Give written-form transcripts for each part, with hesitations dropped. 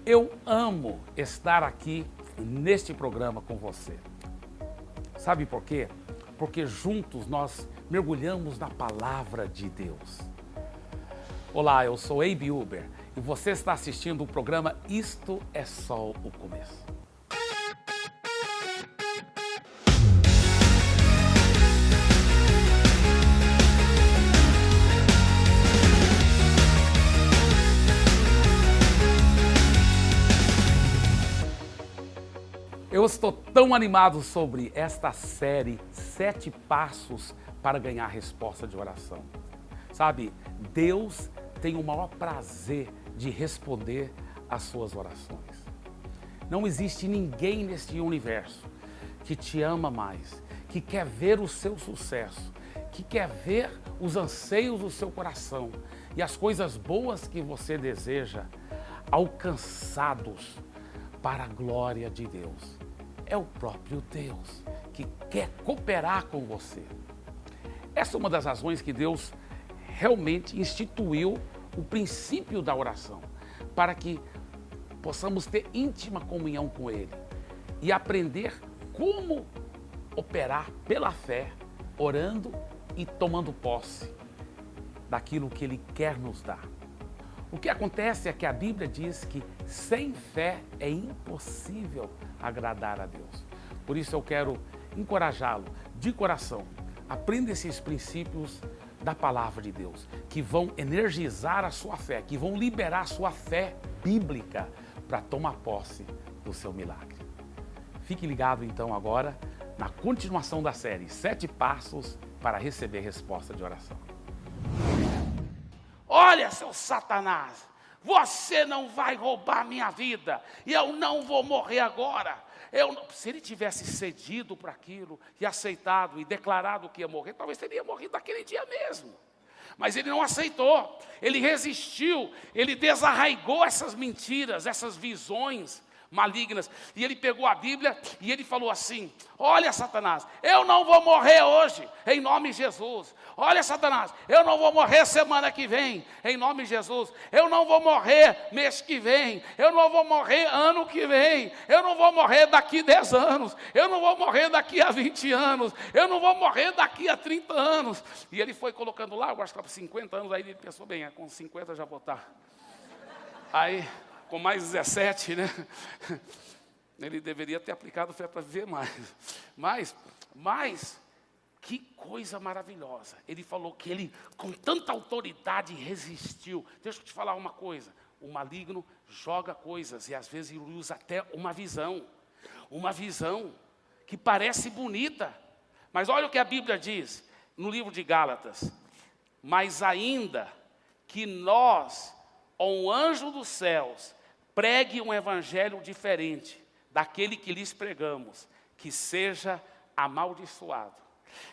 Eu amo estar aqui neste programa com você. Sabe por quê? Porque juntos nós mergulhamos na palavra de Deus. Olá, eu sou Abe Uber e você está assistindo o programa Isto é Só o Começo. Eu estou tão animado sobre esta série 7 Passos para Ganhar Resposta de Oração. Sabe, Deus tem o maior prazer de responder às suas orações. Não existe ninguém neste universo que te ama mais, que quer ver o seu sucesso, que quer ver os anseios do seu coração e as coisas boas que você deseja alcançados para a glória de Deus. É o próprio Deus que quer cooperar com você. Essa é uma das razões que Deus realmente instituiu o princípio da oração, para que possamos ter íntima comunhão com Ele e aprender como operar pela fé, orando e tomando posse daquilo que Ele quer nos dar. O que acontece é que a Bíblia diz que sem fé é impossível agradar a Deus. Por isso eu quero encorajá-lo de coração. Aprenda esses princípios da palavra de Deus, que vão energizar a sua fé, que vão liberar a sua fé bíblica para tomar posse do seu milagre. Fique ligado então agora na continuação da série 7 Passos para receber resposta de oração. Olha, seu Satanás, você não vai roubar minha vida, e eu não vou morrer agora. Se ele tivesse cedido para aquilo, e aceitado, e declarado que ia morrer, talvez teria morrido naquele dia mesmo. Mas ele não aceitou, ele resistiu, ele desarraigou essas mentiras, essas visões malignas. E ele pegou a Bíblia e ele falou assim: olha, Satanás, eu não vou morrer hoje, em nome de Jesus. Olha, Satanás, eu não vou morrer semana que vem, em nome de Jesus. Eu não vou morrer mês que vem, eu não vou morrer ano que vem, eu não vou morrer daqui 10 anos, eu não vou morrer daqui a 20 anos, eu não vou morrer daqui a 30 anos. E ele foi colocando lá, eu acho que para 50 anos, aí ele pensou, bem, com 50 já vou estar. Aí, com mais 17, né? Ele deveria ter aplicado fé para viver mais. Mas, que coisa maravilhosa. Ele falou que ele, com tanta autoridade, resistiu. Deixa eu te falar uma coisa. O maligno joga coisas e às vezes ele usa até uma visão. Uma visão que parece bonita. Mas olha o que a Bíblia diz no livro de Gálatas. Mas ainda que nós, ou um anjo dos céus, pregue um evangelho diferente daquele que lhes pregamos, que seja amaldiçoado.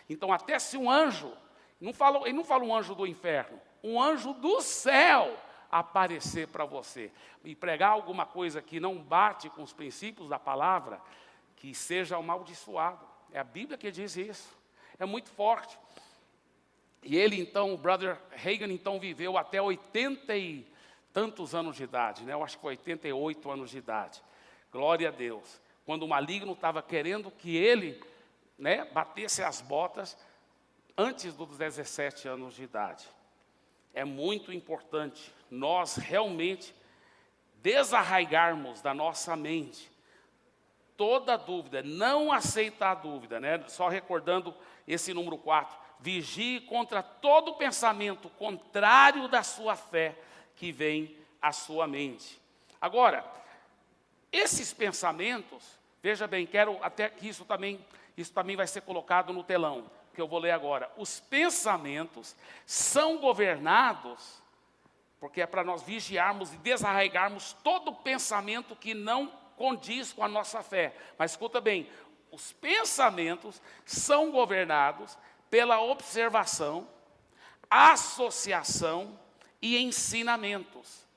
Então, até se um anjo, ele não fala um anjo do inferno, um anjo do céu aparecer para você e pregar alguma coisa que não bate com os princípios da palavra, que seja amaldiçoado. É a Bíblia que diz isso. É muito forte. E ele então, o brother Hagin, então viveu até 80 e tantos anos de idade, né? Eu acho que foi 88 anos de idade. Glória a Deus. Quando o maligno estava querendo que ele, né, batesse as botas antes dos 17 anos de idade. É muito importante nós realmente desarraigarmos da nossa mente toda dúvida, não aceitar a dúvida, né? Só recordando esse número 4. Vigie contra todo pensamento contrário da sua fé que vem à sua mente. Agora, esses pensamentos, veja bem, quero até que isso também vai ser colocado no telão, que eu vou ler agora. Os pensamentos são governados, porque é para nós vigiarmos e desarraigarmos todo pensamento que não condiz com a nossa fé. Mas escuta bem, os pensamentos são governados pela observação, associação e ensinamentos.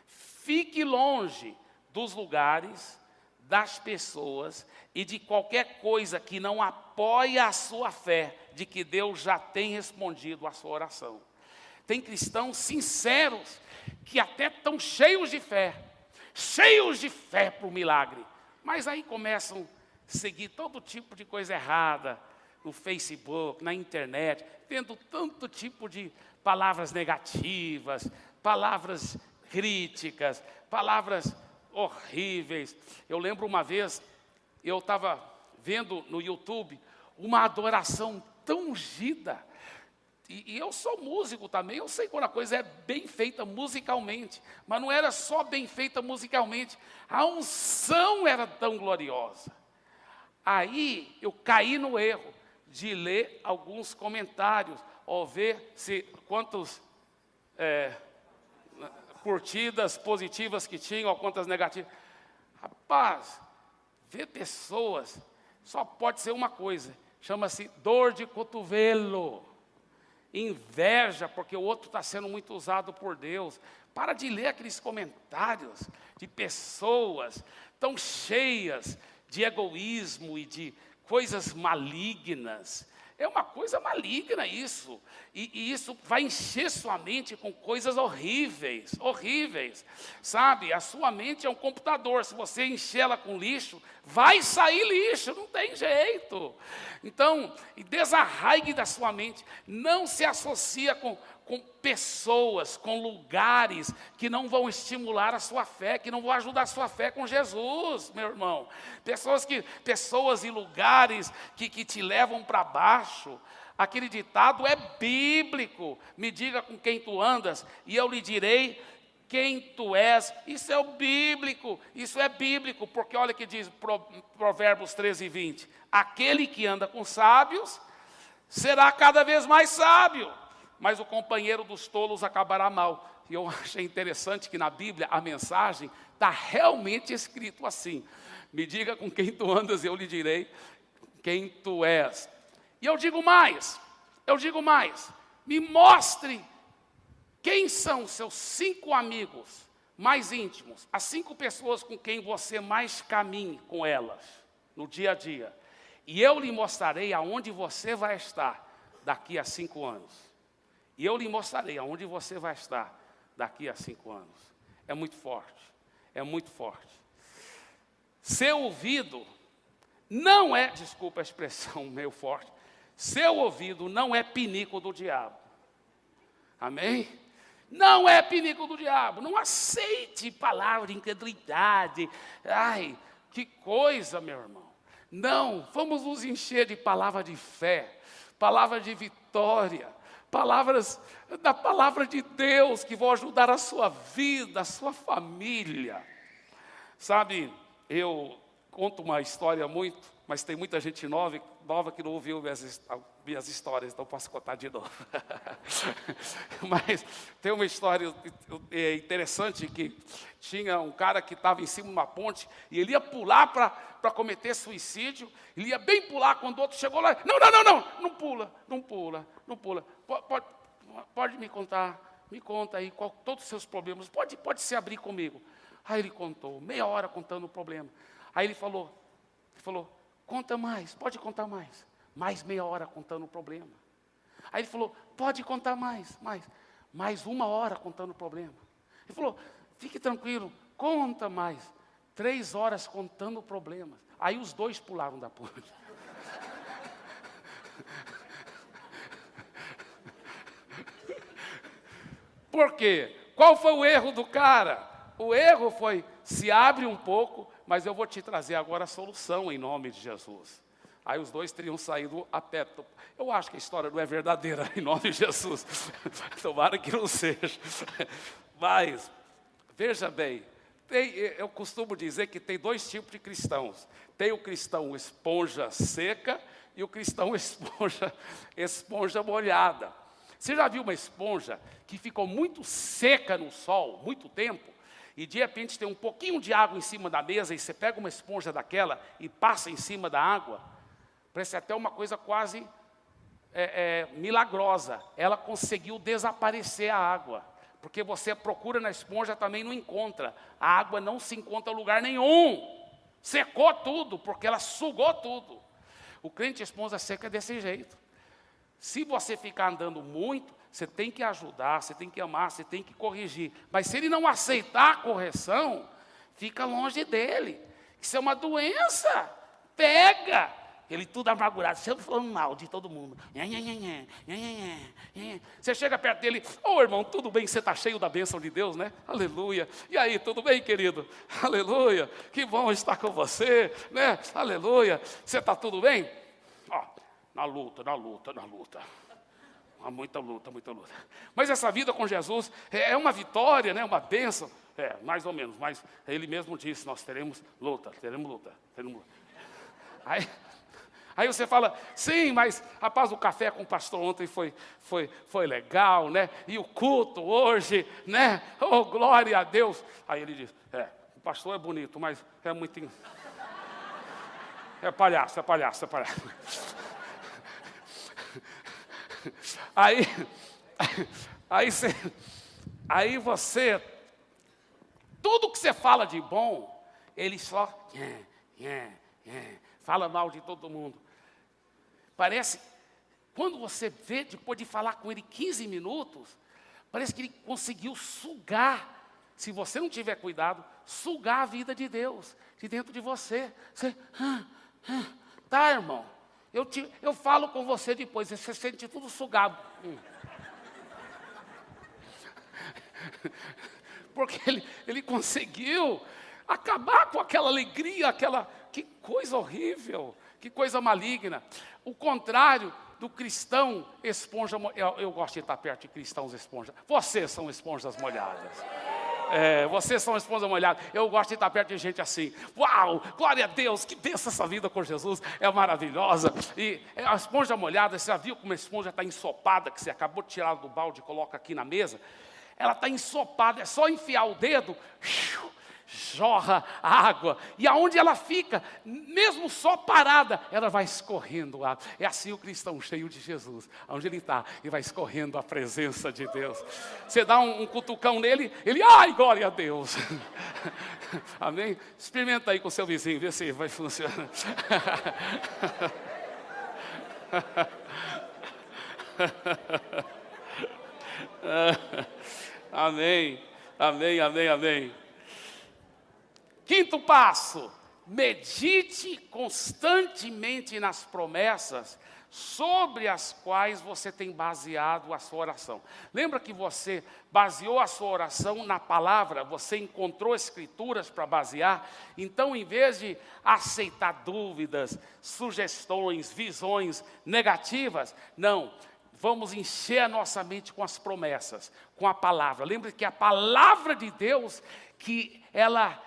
Fique longe dos lugares, das pessoas e de qualquer coisa que não apoia a sua fé de que Deus já tem respondido a sua oração. Tem cristãos sinceros que até estão cheios de fé, cheios de fé para o milagre. Mas aí começam a seguir todo tipo de coisa errada no Facebook, na internet, vendo tanto tipo de palavras negativas, palavras críticas, palavras horríveis. Eu lembro uma vez, eu estava vendo no YouTube uma adoração tão ungida. E eu sou músico também, eu sei quando a coisa é bem feita musicalmente. Mas não era só bem feita musicalmente, a unção era tão gloriosa. Aí eu caí no erro de ler alguns comentários, ou ver quantas curtidas positivas que tinham, ou quantas negativas. Rapaz, ver pessoas só pode ser uma coisa, chama-se dor de cotovelo. Inveja, porque o outro está sendo muito usado por Deus. Para de ler aqueles comentários de pessoas tão cheias de egoísmo e de coisas malignas. É uma coisa maligna isso. E isso vai encher sua mente com coisas horríveis, horríveis. Sabe, a sua mente é um computador. Se você encher ela com lixo, vai sair lixo, não tem jeito. Então, desarraigue da sua mente. Não se associa com pessoas, com lugares que não vão estimular a sua fé, que não vão ajudar a sua fé com Jesus, meu irmão. Pessoas e lugares que te levam para baixo. Aquele ditado é bíblico. Me diga com quem tu andas e eu lhe direi quem tu és. Isso é bíblico, porque olha que diz Provérbios 13:20. Aquele que anda com sábios será cada vez mais sábio, mas o companheiro dos tolos acabará mal. E eu achei interessante que na Bíblia a mensagem está realmente escrito assim. Me diga com quem tu andas e eu lhe direi quem tu és. E eu digo mais, me mostre quem são seus 5 amigos mais íntimos, as 5 pessoas com quem você mais caminhe com elas no dia a dia. E eu lhe mostrarei aonde você vai estar daqui a 5 anos. E eu lhe mostrarei aonde você vai estar daqui a 5 anos. É muito forte, é muito forte. Seu ouvido não é, desculpa a expressão meio forte, seu ouvido não é pinico do diabo. Amém? Não é pinico do diabo. Não aceite palavra de incredulidade. Ai, que coisa, meu irmão. Não, vamos nos encher de palavra de fé, palavra de vitória, palavras da palavra de Deus que vão ajudar a sua vida, a sua família. Sabe, eu conto uma história mas tem muita gente nova que não ouviu minhas histórias, então posso contar de novo. Mas tem uma história interessante que tinha um cara que estava em cima de uma ponte e ele ia pular para cometer suicídio. Ele ia bem pular quando o outro chegou lá. Não pula. Pode me contar, me conta aí todos os seus problemas. Pode se abrir comigo. Aí ele contou, meia hora contando o problema. Aí ele falou, conta mais, pode contar mais. Mais meia hora contando o problema. Aí ele falou, pode contar mais 1 hora contando o problema. Ele falou, fique tranquilo, conta mais. 3 horas contando o problema. Aí os 2 pularam da ponte. Por quê? Qual foi o erro do cara? O erro foi, se abre um pouco, mas eu vou te trazer agora a solução em nome de Jesus. Aí os 2 teriam saído a pé. Eu acho que a história não é verdadeira, em nome de Jesus. Tomara que não seja. Mas, veja bem, eu costumo dizer que tem 2 tipos de cristãos. Tem o cristão esponja seca e o cristão esponja molhada. Você já viu uma esponja que ficou muito seca no sol, muito tempo? E de repente tem um pouquinho de água em cima da mesa e você pega uma esponja daquela e passa em cima da água. Parece até uma coisa quase milagrosa. Ela conseguiu desaparecer a água. Porque você procura na esponja, também não encontra. A água não se encontra em lugar nenhum. Secou tudo, porque ela sugou tudo. O crente esponja seca é desse jeito. Se você ficar andando muito, você tem que ajudar, você tem que amar, você tem que corrigir. Mas se ele não aceitar a correção, Fica longe dele. Isso é uma doença. Pega. Ele tudo amargurado, sempre falando mal de todo mundo. Você chega perto dele, ô irmão, tudo bem? Você está cheio da bênção de Deus, né? Aleluia. E aí, tudo bem, querido? Aleluia. Que bom estar com você, né? Aleluia. Você está tudo bem? Ó, na luta. Há muita luta. Mas essa vida com Jesus é uma vitória, né? Uma bênção. Mais ou menos, mas ele mesmo disse, nós teremos luta. Aí você fala, sim, mas rapaz, o café com o pastor ontem foi legal, né? E o culto hoje, né? Oh, glória a Deus. Aí ele diz, o pastor é bonito, mas é muito... É palhaço. Aí você, tudo que você fala de bom, ele só fala mal de todo mundo. Parece, quando você vê, depois de falar com ele 15 minutos, parece que ele conseguiu sugar, se você não tiver cuidado, sugar a vida de Deus, de dentro de você. Você, tá, irmão, eu falo com você depois, você sente tudo sugado. Porque ele conseguiu acabar com aquela alegria, que coisa horrível, que coisa maligna. O contrário do cristão esponja, eu gosto de estar perto de cristãos esponja. Vocês são esponjas molhadas. Vocês são esponjas molhadas. Eu gosto de estar perto de gente assim. Uau, glória a Deus, que benção essa vida com Jesus, é maravilhosa. E a esponja molhada, você já viu como a esponja está ensopada, que você acabou de tirar do balde e coloca aqui na mesa? Ela está ensopada, é só enfiar o dedo, jorra a água, e aonde ela fica, mesmo só parada, ela vai escorrendo água. É assim o cristão cheio de Jesus, onde ele está, e vai escorrendo a presença de Deus. Você dá um cutucão nele, ele, ai, glória a Deus. Amém? Experimenta aí com o seu vizinho, vê se vai funcionar. Amém. Quinto passo, medite constantemente nas promessas sobre as quais você tem baseado a sua oração. Lembra que você baseou a sua oração na palavra, você encontrou escrituras para basear? Então, em vez de aceitar dúvidas, sugestões, visões negativas, não. Vamos encher a nossa mente com as promessas, com a palavra. Lembre que a palavra de Deus, que ela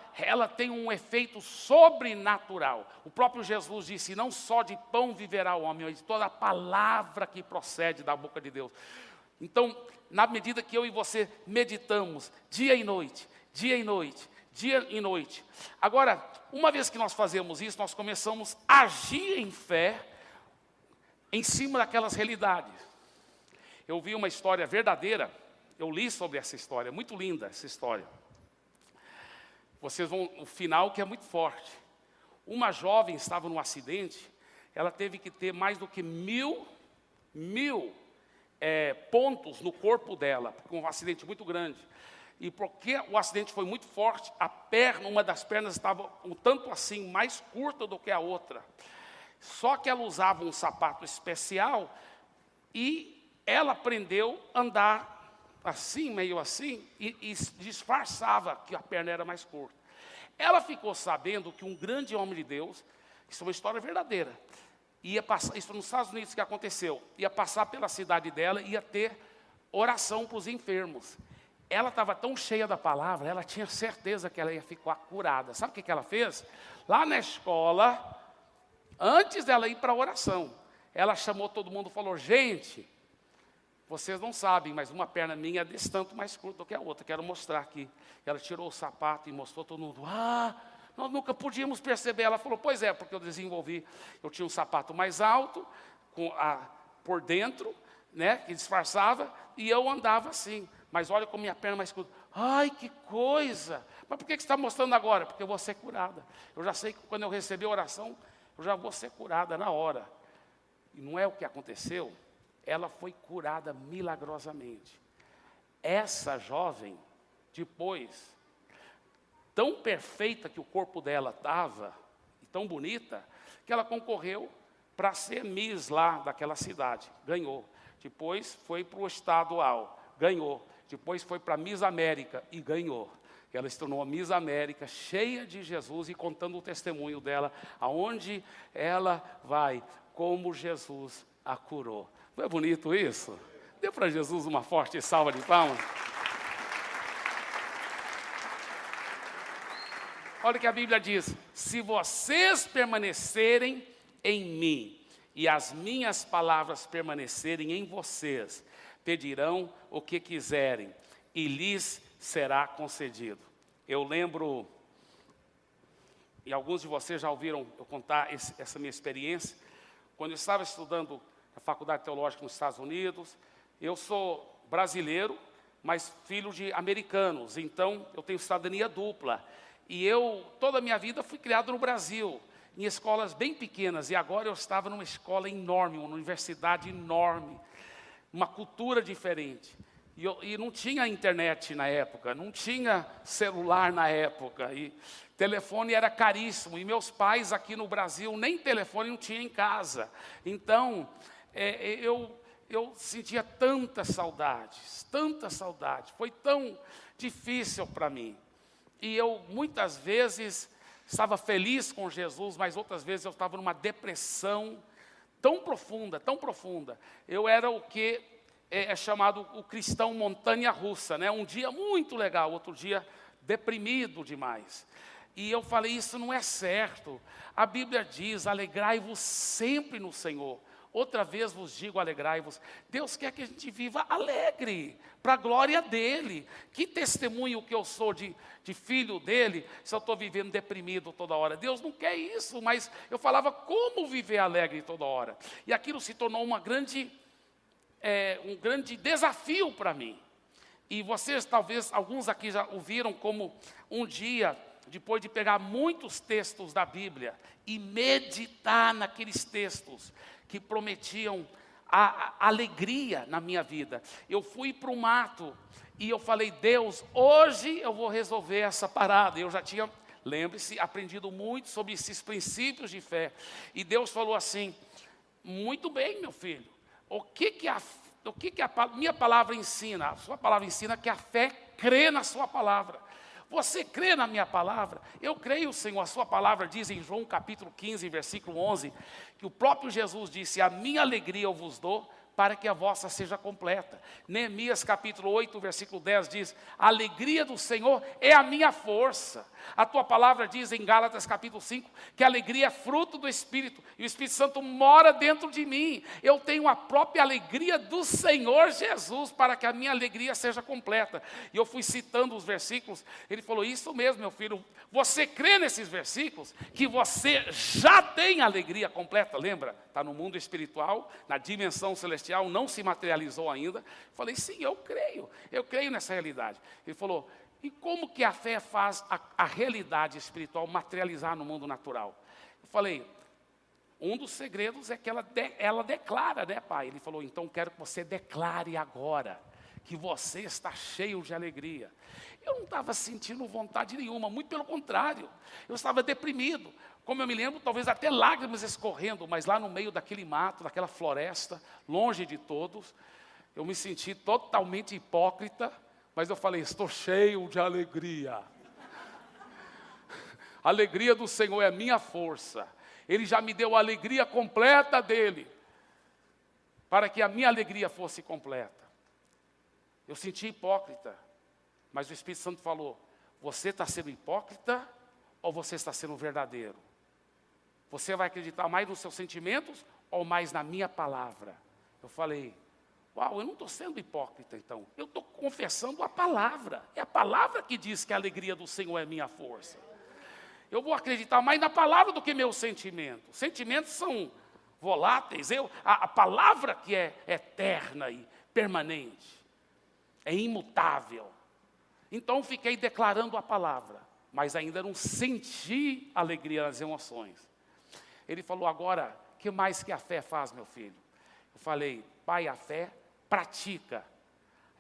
tem um efeito sobrenatural. O próprio Jesus disse, não só de pão viverá o homem, mas de toda a palavra que procede da boca de Deus. Então, na medida que eu e você meditamos, dia e noite, agora, uma vez que nós fazemos isso, nós começamos a agir em fé, em cima daquelas realidades. Eu vi uma história verdadeira, eu li sobre essa história, muito linda essa história. Vocês vão, o final que é muito forte. Uma jovem estava num acidente, ela teve que ter mais do que mil pontos no corpo dela, porque um acidente muito grande. E porque o acidente foi muito forte, uma das pernas estava um tanto assim, mais curta do que a outra. Só que ela usava um sapato especial e ela aprendeu a andar assim, meio assim, e disfarçava que a perna era mais curta. Ela ficou sabendo que um grande homem de Deus, isso é uma história verdadeira, ia passar, isso nos Estados Unidos que aconteceu, ia passar pela cidade dela, ia ter oração para os enfermos. Ela estava tão cheia da palavra, ela tinha certeza que ela ia ficar curada. Sabe o que ela fez? Lá na escola, antes dela ir para a oração, ela chamou todo mundo e falou, gente, vocês não sabem, mas uma perna minha é desse tanto mais curta do que a outra. Quero mostrar aqui. Ela tirou o sapato e mostrou todo mundo. Nós nunca podíamos perceber. Ela falou, pois é, porque eu desenvolvi. Eu tinha um sapato mais alto, por dentro, né, que disfarçava, e eu andava assim. Mas olha como minha perna é mais curta. Ai, que coisa! Mas por que você está mostrando agora? Porque eu vou ser curada. Eu já sei que quando eu receber a oração, eu já vou ser curada na hora. E não é o que aconteceu? Ela foi curada milagrosamente. Essa jovem, depois, tão perfeita que o corpo dela estava, e tão bonita, que ela concorreu para ser Miss lá daquela cidade, ganhou. Depois foi para o estadual, ganhou. Depois foi para Miss América e ganhou. Ela se tornou a Miss América, cheia de Jesus e contando o testemunho dela, aonde ela vai, como Jesus a curou. Não é bonito isso? Dê para Jesus uma forte salva de palmas. Olha o que a Bíblia diz: se vocês permanecerem em mim e as minhas palavras permanecerem em vocês, pedirão o que quiserem e lhes será concedido. Eu lembro, e alguns de vocês já ouviram eu contar essa minha experiência, quando eu estava estudando na Faculdade Teológica nos Estados Unidos. Eu sou brasileiro, mas filho de americanos, então eu tenho cidadania dupla. E eu, toda a minha vida, fui criado no Brasil, em escolas bem pequenas, e agora eu estava numa escola enorme, uma universidade enorme, uma cultura diferente. E não tinha internet na época, não tinha celular na época, e telefone era caríssimo, e meus pais aqui no Brasil nem telefone não tinham em casa. Então, eu sentia tanta saudade, foi tão difícil para mim. E eu muitas vezes estava feliz com Jesus, mas outras vezes eu estava numa depressão tão profunda, tão profunda. Eu era o que é chamado o cristão montanha-russa, né? Um dia muito legal, outro dia deprimido demais. E eu falei, isso não é certo. A Bíblia diz, alegrai-vos sempre no Senhor. Outra vez vos digo, alegrai-vos. Deus quer que a gente viva alegre, para a glória dEle. Que testemunho que eu sou de filho dEle, se eu estou vivendo deprimido toda hora. Deus não quer isso, mas eu falava como viver alegre toda hora. E aquilo se tornou um grande desafio para mim. E vocês, talvez, alguns aqui já ouviram como um dia, depois de pegar muitos textos da Bíblia e meditar naqueles textos que prometiam a alegria na minha vida, eu fui para o mato e eu falei, Deus, hoje eu vou resolver essa parada. Eu já tinha, lembre-se, aprendido muito sobre esses princípios de fé. E Deus falou assim, muito bem, meu filho, o que a minha palavra ensina? A sua palavra ensina que a fé crê na sua palavra. Você crê na minha palavra? Eu creio, Senhor. A sua palavra diz em João capítulo 15, versículo 11, que o próprio Jesus disse, a minha alegria eu vos dou, para que a vossa seja completa. Neemias capítulo 8, versículo 10 diz, a alegria do Senhor é a minha força. A tua palavra diz em Gálatas capítulo 5, que a alegria é fruto do Espírito, e o Espírito Santo mora dentro de mim. Eu tenho a própria alegria do Senhor Jesus, para que a minha alegria seja completa. E eu fui citando os versículos, ele falou, isso mesmo, meu filho, você crê nesses versículos, que você já tem a alegria completa, lembra? Está no mundo espiritual, na dimensão celestial, não se materializou ainda. Eu falei, sim, eu creio nessa realidade. Ele falou, e como que a fé faz a realidade espiritual materializar no mundo natural? Eu falei, um dos segredos é que ela declara, né, pai? Ele falou, então quero que você declare agora que você está cheio de alegria. Eu não estava sentindo vontade nenhuma, muito pelo contrário, eu estava deprimido. Como eu me lembro, talvez até lágrimas escorrendo, mas lá no meio daquele mato, daquela floresta, longe de todos, eu me senti totalmente hipócrita, mas eu falei, estou cheio de alegria. A alegria do Senhor é a minha força. Ele já me deu a alegria completa dEle, para que a minha alegria fosse completa. Eu senti hipócrita, mas o Espírito Santo falou, você está sendo hipócrita ou você está sendo verdadeiro? Você vai acreditar mais nos seus sentimentos ou mais na minha palavra? Eu falei, uau, eu não estou sendo hipócrita então. Eu estou confessando a palavra. É a palavra que diz que a alegria do Senhor é minha força. Eu vou acreditar mais na palavra do que meus sentimentos. Sentimentos são voláteis. A palavra que é eterna e permanente. É imutável. Então fiquei declarando a palavra, mas ainda não senti alegria nas emoções. Ele falou, agora, o que mais que a fé faz, meu filho? Eu falei, pai, a fé pratica.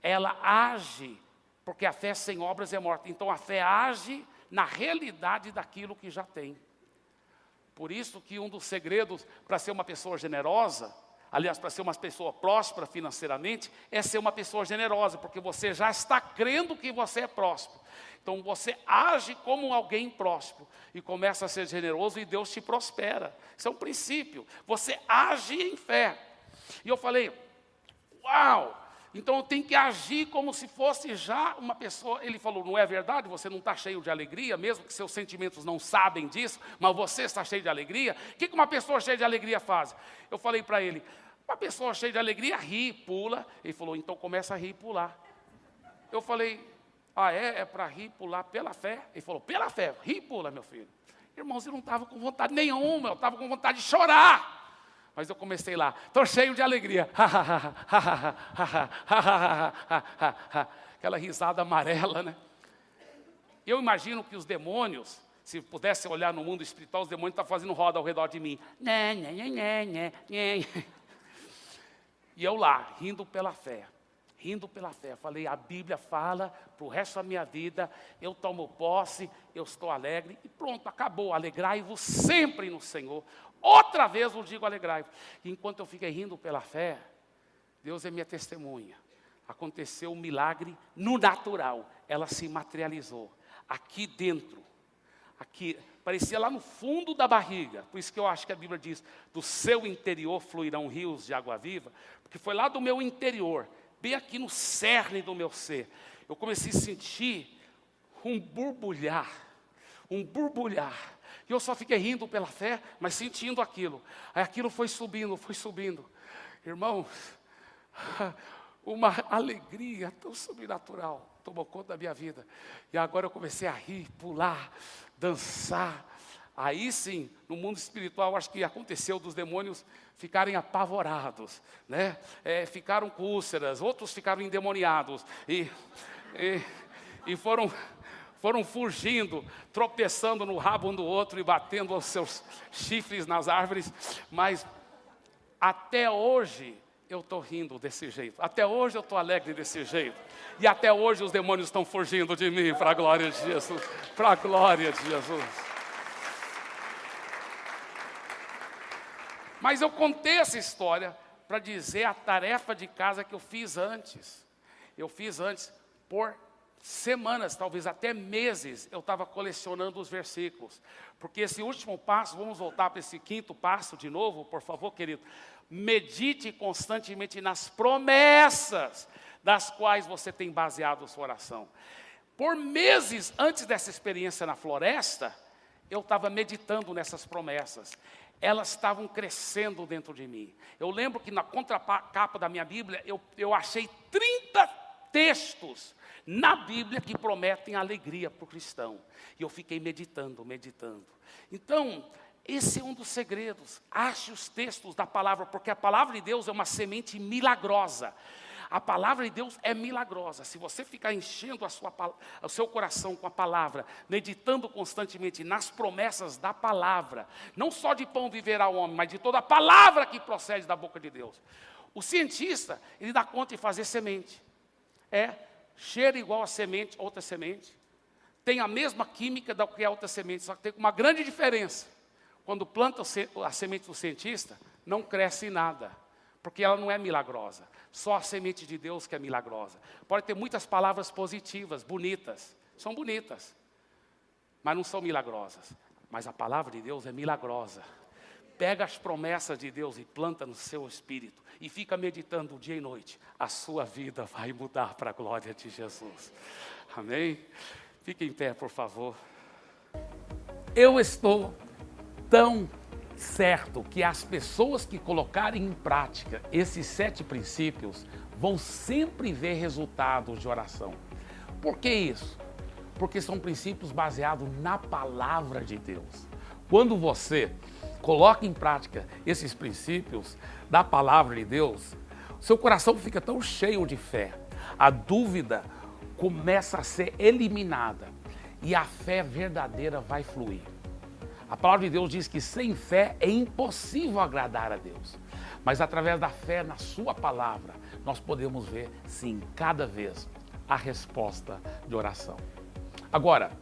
Ela age, porque a fé sem obras é morta. Então a fé age na realidade daquilo que já tem. Por isso que um dos segredos para ser uma pessoa generosa, aliás, para ser uma pessoa próspera financeiramente, é ser uma pessoa generosa, porque você já está crendo que você é próspero. Então você age como alguém próspero e começa a ser generoso e Deus te prospera. Isso é um princípio. Você age em fé. E eu falei, uau! Então eu tenho que agir como se fosse já uma pessoa. Ele falou, não é verdade? Você não está cheio de alegria, mesmo que seus sentimentos não sabem disso, mas você está cheio de alegria. O que uma pessoa cheia de alegria faz? Eu falei para ele, uma pessoa cheia de alegria ri, pula. Ele falou, então começa a rir e pular. Eu falei, é para rir e pular pela fé? Ele falou, pela fé, ri e pula, meu filho. Irmãos, eu não estava com vontade nenhuma, eu estava com vontade de chorar. Mas eu comecei lá, estou cheio de alegria. Aquela risada amarela, né? Eu imagino que os demônios, se pudesse olhar no mundo espiritual, os demônios estão fazendo roda ao redor de mim. E eu lá, rindo pela fé. Falei, a Bíblia fala para o resto da minha vida, eu tomo posse, eu estou alegre. E pronto, acabou. Alegrai-vos sempre no Senhor. Outra vez eu digo alegrai-vos. E enquanto eu fiquei rindo pela fé, Deus é minha testemunha. Aconteceu um milagre no natural. Ela se materializou. Aqui dentro. Aqui, parecia lá no fundo da barriga. Por isso que eu acho que a Bíblia diz, do seu interior fluirão rios de água viva. Porque foi lá do meu interior, bem aqui no cerne do meu ser. Eu comecei a sentir um borbulhar. E eu só fiquei rindo pela fé, mas sentindo aquilo. Aí aquilo foi subindo. Irmãos, uma alegria tão sobrenatural tomou conta da minha vida. E agora eu comecei a rir, pular, dançar. Aí sim, no mundo espiritual, acho que aconteceu dos demônios ficarem apavorados, né? Ficaram com úlceras, outros ficaram endemoniados. E foram fugindo, tropeçando no rabo um do outro e batendo os seus chifres nas árvores. Mas até hoje eu estou rindo desse jeito. Até hoje eu estou alegre desse jeito. E até hoje os demônios estão fugindo de mim, para a glória de Jesus. Para a glória de Jesus. Mas eu contei essa história para dizer a tarefa de casa que eu fiz antes. Eu fiz antes por semanas, talvez até meses, eu estava colecionando os versículos. Porque esse último passo, vamos voltar para esse quinto passo de novo, por favor, querido. Medite constantemente nas promessas das quais você tem baseado a sua oração. Por meses antes dessa experiência na floresta, eu estava meditando nessas promessas. Elas estavam crescendo dentro de mim. Eu lembro que na contracapa da minha Bíblia, eu achei 30 textos na Bíblia que prometem alegria para o cristão. E eu fiquei meditando. Então, esse é um dos segredos. Ache os textos da palavra, porque a palavra de Deus é uma semente milagrosa. A palavra de Deus é milagrosa. Se você ficar enchendo o seu coração com a palavra, meditando constantemente nas promessas da palavra, não só de pão viverá o homem, mas de toda a palavra que procede da boca de Deus. O cientista, ele dá conta de fazer semente. Cheira igual a semente, outra semente. Tem a mesma química do que a outra semente, só que tem uma grande diferença. Quando planta a semente do cientista, não cresce nada, porque ela não é milagrosa. Só a semente de Deus que é milagrosa. Pode ter muitas palavras positivas, bonitas, são bonitas, mas não são milagrosas. Mas a palavra de Deus é milagrosa. Pega as promessas de Deus e planta no seu espírito. E fica meditando dia e noite. A sua vida vai mudar para a glória de Jesus. Amém? Fique em pé, por favor. Eu estou tão certo que as pessoas que colocarem em prática esses 7 princípios vão sempre ver resultados de oração. Por que isso? Porque são princípios baseados na palavra de Deus. Quando você coloca em prática esses princípios da palavra de Deus, seu coração fica tão cheio de fé. A dúvida começa a ser eliminada e a fé verdadeira vai fluir. A palavra de Deus diz que sem fé é impossível agradar a Deus. Mas através da fé na sua palavra, nós podemos ver, sim, cada vez a resposta de oração. Agora,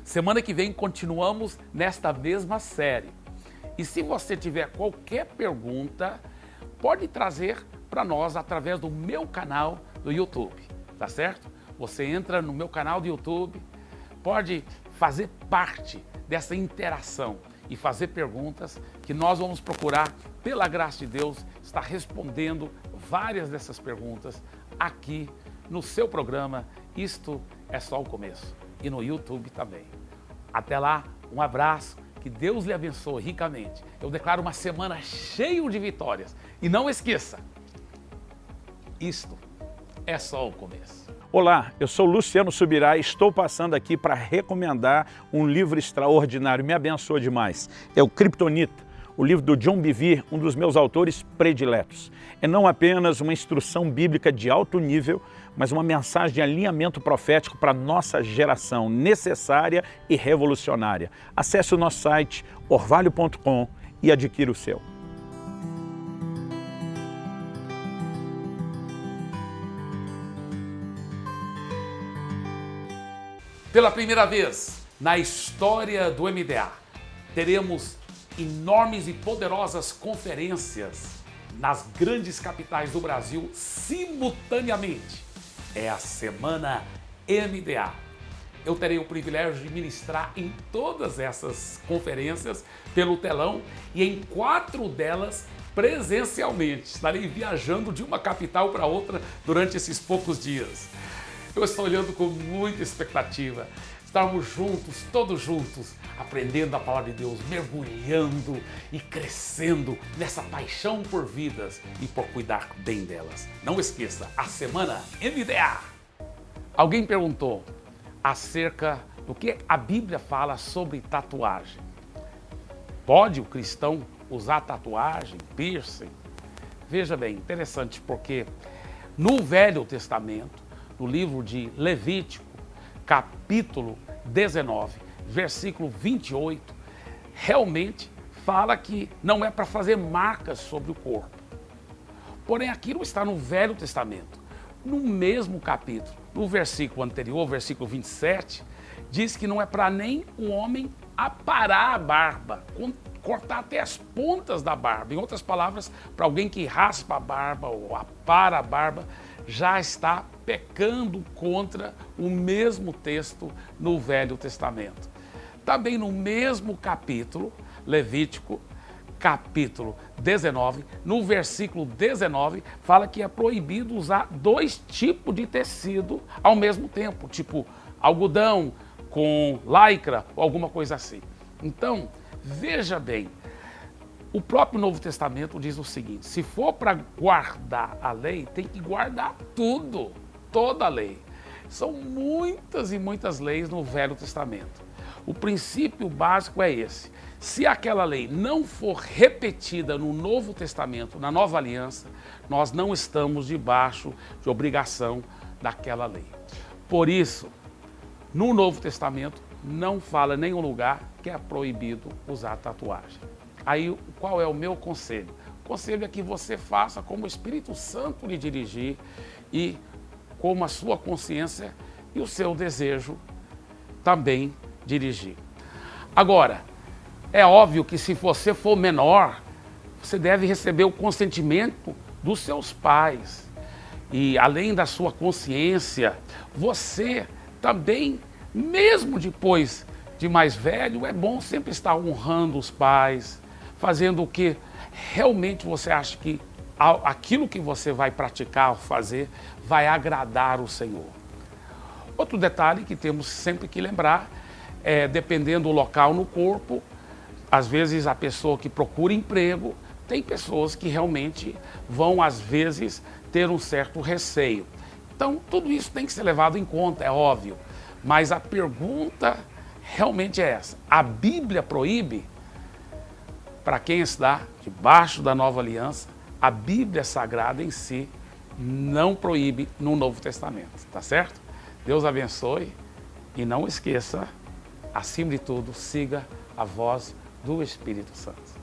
Semana que vem continuamos nesta mesma série. E se você tiver qualquer pergunta, pode trazer para nós através do meu canal do YouTube, tá certo? Você entra no meu canal do YouTube, pode fazer parte dessa interação e fazer perguntas que nós vamos procurar, pela graça de Deus, estar respondendo várias dessas perguntas aqui no seu programa Isto é Só o Começo e no YouTube também. Até lá, um abraço, que Deus lhe abençoe ricamente. Eu declaro uma semana cheia de vitórias. E não esqueça, isto é só o começo. Olá, eu sou Luciano Subirá e estou passando aqui para recomendar um livro extraordinário, me abençoa demais. É o Kryptonita, o livro do John Bevere, um dos meus autores prediletos. É não apenas uma instrução bíblica de alto nível, mas uma mensagem de alinhamento profético para a nossa geração, necessária e revolucionária. Acesse o nosso site orvalho.com e adquira o seu. Pela primeira vez na história do MDA, teremos enormes e poderosas conferências nas grandes capitais do Brasil simultaneamente. É a Semana MDA. Eu terei o privilégio de ministrar em todas essas conferências pelo telão e em 4 delas presencialmente. Estarei viajando de uma capital para outra durante esses poucos dias. Eu estou olhando com muita expectativa. Estarmos juntos, todos juntos, aprendendo a palavra de Deus, mergulhando e crescendo nessa paixão por vidas e por cuidar bem delas. Não esqueça, a Semana MDA. Alguém perguntou acerca do que a Bíblia fala sobre tatuagem. Pode o cristão usar tatuagem, piercing? Veja bem, interessante, porque no Velho Testamento, no livro de Levítico, capítulo 19, versículo 28, realmente fala que não é para fazer marcas sobre o corpo. Porém, aquilo está no Velho Testamento. No mesmo capítulo, no versículo anterior, versículo 27, diz que não é para nem um homem aparar a barba, cortar até as pontas da barba. Em outras palavras, para alguém que raspa a barba ou apara a barba, já está pecando contra o mesmo texto no Velho Testamento. Também no mesmo capítulo, Levítico, capítulo 19, no versículo 19, fala que é proibido usar 2 tipos de tecido ao mesmo tempo, tipo algodão com lycra ou alguma coisa assim. Então, veja bem, o próprio Novo Testamento diz o seguinte: se for para guardar a lei, tem que guardar tudo, toda a lei. São muitas e muitas leis no Velho Testamento. O princípio básico é esse: se aquela lei não for repetida no Novo Testamento, na Nova Aliança, nós não estamos debaixo de obrigação daquela lei. Por isso, no Novo Testamento, não fala em nenhum lugar que é proibido usar tatuagem. Aí, qual é o meu conselho? O conselho é que você faça como o Espírito Santo lhe dirigir e como a sua consciência e o seu desejo também dirigir. Agora, é óbvio que se você for menor, você deve receber o consentimento dos seus pais. E além da sua consciência, você também, mesmo depois de mais velho, é bom sempre estar honrando os pais, fazendo o que realmente você acha que aquilo que você vai praticar ou fazer vai agradar o Senhor. Outro detalhe que temos sempre que lembrar é, dependendo do local no corpo, às vezes a pessoa que procura emprego, tem pessoas que realmente vão, às vezes, ter um certo receio. Então, tudo isso tem que ser levado em conta, é óbvio. Mas a pergunta realmente é essa: a Bíblia proíbe? Para quem está debaixo da Nova Aliança, a Bíblia Sagrada em si não proíbe no Novo Testamento, tá certo? Deus abençoe e não esqueça, acima de tudo, siga a voz do Espírito Santo.